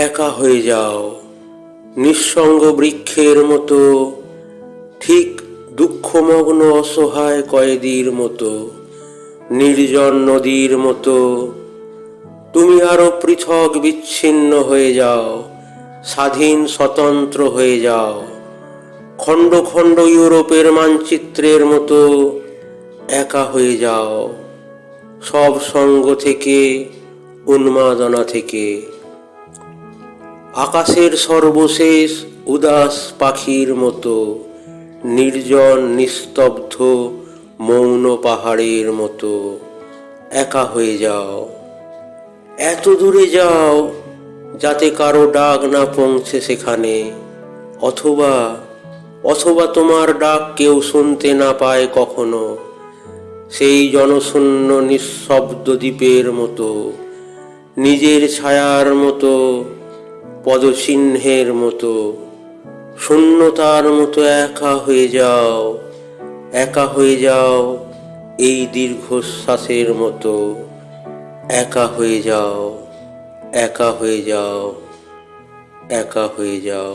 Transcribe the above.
একা হয়ে যাও, নিঃসঙ্গ বৃক্ষের মতো, ঠিক দুঃখমগ্ন অসহায় কয়েদির মতো, নির্জন নদীর মতো। তুমি আরো পৃথক বিচ্ছিন্ন হয়ে যাও, স্বাধীন স্বতন্ত্র হয়ে যাও, খণ্ড খণ্ড ইউরোপের মানচিত্রের মতো একা হয়ে যাও, সব সঙ্গ থেকে, উন্মাদনা থেকে। আকাশের সর্বশেষ উদাস পাখির মতো, নির্জন নিস্তব্ধ মৌন পাহাড়ের মতো একা হয়ে যাও। এত দূরে যাও যাতে কারো ডাক না পৌঁছে সেখানে, অথবা অথবা তোমার ডাক কেউ শুনতে না পায় কখনো। সেই জনশূন্য নিঃশব্দ দ্বীপের মতো, নিজের ছায়ার মতো, পদচিহ্নের মতো, শূন্যতার মতো একা হয়ে যাও, একা হয়ে যাও এই দীর্ঘশ্বাসের মতো। একা হয়ে যাও, একা হয়ে যাও, একা হয়ে যাও।